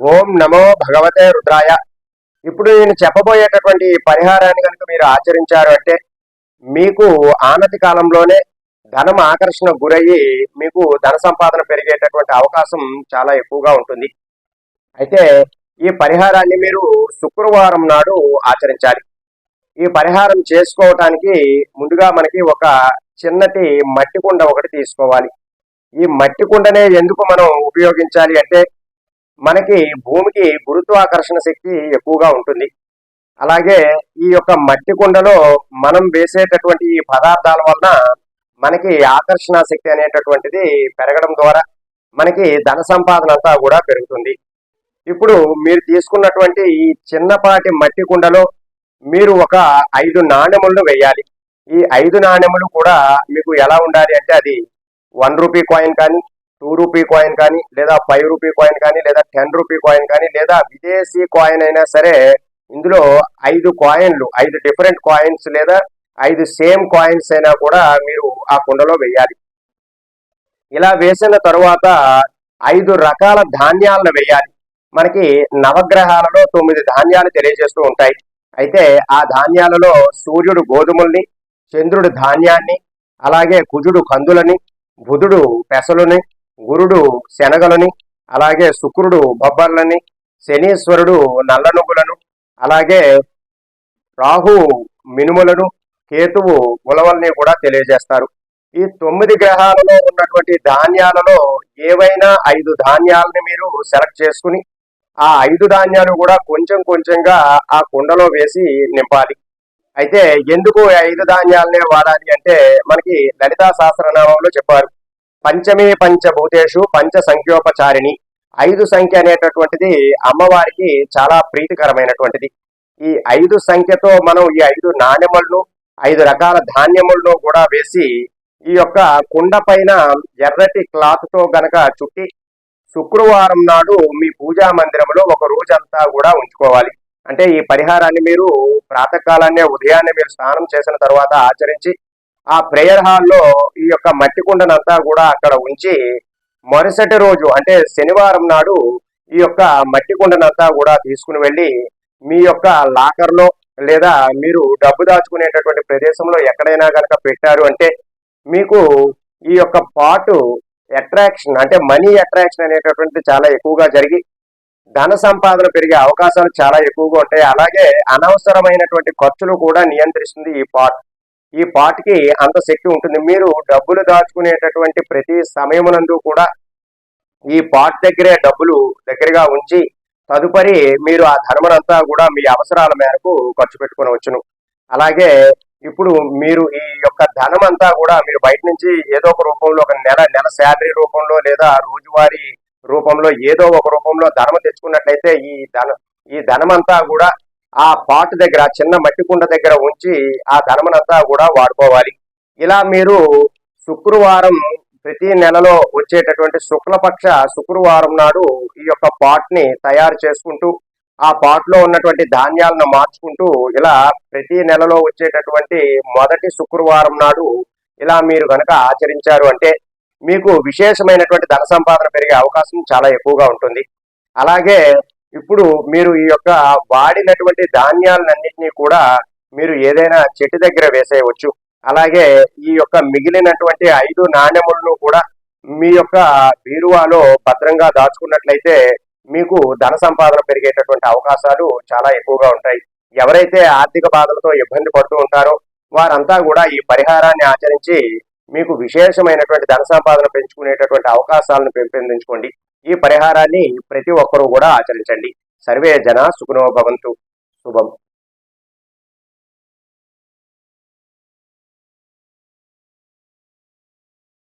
ఓం నమో భగవతే రుద్రాయ. ఇప్పుడు నేను చెప్పబోయేటటువంటి ఈ పరిహారాన్ని కనుక మీరు ఆచరించారు అంటే మీకు ఆనతి కాలంలోనే ధనం ఆకర్షణ గురయ్యి మీకు ధన సంపాదన పెరిగేటటువంటి అవకాశం చాలా ఎక్కువగా ఉంటుంది. అయితే ఈ పరిహారాన్ని మీరు శుక్రవారం నాడు ఆచరించాలి. ఈ పరిహారం చేసుకోవటానికి ముందుగా మనకి ఒక చిన్నటి మట్టి కుండ ఒకటి తీసుకోవాలి. ఈ మట్టి కుండనే ఎందుకు మనం ఉపయోగించాలి అంటే మనకి భూమికి గురుత్వాకర్షణ శక్తి ఎక్కువగా ఉంటుంది. అలాగే ఈ యొక్క మట్టి కుండలో మనం వేసేటటువంటి ఈ పదార్థాల వలన మనకి ఆకర్షణ శక్తి అనేటటువంటిది పెరగడం ద్వారా మనకి ధన సంపాదన అంతా కూడా పెరుగుతుంది. ఇప్పుడు మీరు తీసుకున్నటువంటి ఈ చిన్నపాటి మట్టి కుండలో మీరు ఒక 5 నాణెములను వేయాలి. ఈ 5 నాణెములు కూడా మీకు ఎలా ఉండాలి అంటే అది 1 రూపీ కాయిన్ కానీ, 2 రూపీ కాయిన్ కానీ, లేదా 5 రూపీ కాయిన్ కానీ, లేదా 10 రూపీ కాయిన్ కానీ, లేదా విదేశీ కాయిన్ అయినా సరే ఇందులో 5 కాయిన్లు, 5 డిఫరెంట్ కాయిన్స్ లేదా 5 సేమ్ కాయిన్స్ అయినా కూడా మీరు ఆ కుండలో వేయాలి. ఇలా వేసిన తరువాత 5 రకాల ధాన్యాలను వేయాలి. మనకి నవగ్రహాలలో 9 ధాన్యాలు తెలియజేస్తూ ఉంటాయి. అయితే ఆ ధాన్యాలలో సూర్యుడు గోధుమల్ని, చంద్రుడు ధాన్యాన్ని, అలాగే కుజుడు కందులని, బుధుడు పెసలుని, గురుడు శనగలని, అలాగే శుక్రుడు బొబ్బర్లని, శనీశ్వరుడు నల్ల నువ్వులను, అలాగే రాహు మినుములను, కేతువు ఉలవల్ని కూడా తెలియజేస్తారు. ఈ 9 గ్రహాలలో ఉన్నటువంటి ధాన్యాలలో ఏవైనా 5 ధాన్యాలని మీరు సెలెక్ట్ చేసుకుని ఆ 5 ధాన్యాలు కూడా కొంచెం కొంచెంగా ఆ కుండలో వేసి నింపాలి. అయితే ఎందుకు 5 ధాన్యాలనే వాడాలి అంటే మనకి లలితా సహస్రనామంలో చెప్పారు, పంచమీ పంచభూతేషు పంచ సంఖ్యోపచారిణి. 5 సంఖ్య అనేటటువంటిది అమ్మవారికి చాలా ప్రీతికరమైనటువంటిది. ఈ 5 సంఖ్యతో మనం ఈ 5 నాణెములను 5 రకాల ధాన్యములను కూడా వేసి ఈ యొక్క కుండ పైన ఎర్రటి క్లాత్ తో గనక చుట్టి శుక్రవారం నాడు మీ పూజా మందిరంలో ఒక రోజంతా కూడా ఉంచుకోవాలి. అంటే ఈ పరిహారాన్ని మీరు ప్రాతకాలాన్నే ఉదయాన్నే మీరు స్నానం చేసిన తర్వాత ఆచరించి ఆ ప్రేయర్ హాల్లో ఈ యొక్క మట్టి కుండనంతా కూడా అక్కడ ఉంచి మరుసటి రోజు అంటే శనివారం నాడు ఈ యొక్క మట్టి కుండనంతా కూడా తీసుకుని వెళ్ళి మీ యొక్క లాకర్లో లేదా మీరు డబ్బు దాచుకునేటటువంటి ప్రదేశంలో ఎక్కడైనా కనుక పెట్టారు అంటే మీకు ఈ యొక్క పాటు అట్రాక్షన్ అంటే మనీ అట్రాక్షన్ అనేటటువంటిది చాలా ఎక్కువగా జరిగి ధన సంపాదన పెరిగే అవకాశాలు చాలా ఎక్కువగా ఉంటాయి. అలాగే అనవసరమైనటువంటి ఖర్చులు కూడా నియంత్రిస్తుంది ఈ పాట్కి అంత శక్తి ఉంటుంది. మీరు డబ్బులు దాచుకునేటటువంటి ప్రతి సమయమునందు కూడా ఈ పాట్ దగ్గరే డబ్బులు దగ్గరగా ఉంచి తదుపరి మీరు ఆ ధనమునంతా కూడా మీ అవసరాల మేరకు ఖర్చు పెట్టుకునవచ్చును. అలాగే ఇప్పుడు మీరు ఈ యొక్క ధనం అంతా కూడా మీరు బయట నుంచి ఏదో ఒక రూపంలో ఒక నెల శాలరీ రూపంలో లేదా రోజువారీ రూపంలో ఏదో ఒక రూపంలో ధనం తెచ్చుకున్నట్లయితే ఈ ధనమంతా కూడా ఆ పాట్ దగ్గర చిన్న మట్టి కుండ దగ్గర ఉంచి ఆ ధనమనంతా కూడా వాడుకోవాలి. ఇలా మీరు శుక్రవారం ప్రతి నెలలో వచ్చేటటువంటి శుక్లపక్ష శుక్రవారం నాడు ఈ యొక్క పాట్ ని తయారు చేసుకుంటూ ఆ పాట్ లో ఉన్నటువంటి ధాన్యాలను మార్చుకుంటూ ఇలా ప్రతి నెలలో వచ్చేటటువంటి మొదటి శుక్రవారం నాడు ఇలా మీరు కనుక ఆచరించారు అంటే మీకు విశేషమైనటువంటి ధన సంపాదన పెరిగే అవకాశం చాలా ఎక్కువగా ఉంటుంది. అలాగే ఇప్పుడు మీరు ఈ యొక్క వాడినటువంటి ధాన్యాలన్నింటినీ కూడా మీరు ఏదైనా చెట్టు దగ్గర వేసేయవచ్చు. అలాగే ఈ యొక్క మిగిలినటువంటి 5 నాణెములను కూడా మీ యొక్క బీరువాలో భద్రంగా దాచుకున్నట్లయితే మీకు ధన సంపాదన పెరిగేటటువంటి అవకాశాలు చాలా ఎక్కువగా ఉంటాయి. ఎవరైతే ఆర్థిక బాధలతో ఇబ్బంది పడుతూ ఉంటారో వారంతా కూడా ఈ పరిహారాన్ని ఆచరించి మీకు విశేషమైనటువంటి ధన సంపాదన పెంచుకునేటటువంటి అవకాశాలను పెంపొందించుకోండి. ఈ పరిహారాన్ని ప్రతి ఒక్కరూ కూడా ఆచరించండి. సర్వే జన సుఖినో భవంతు. శుభం.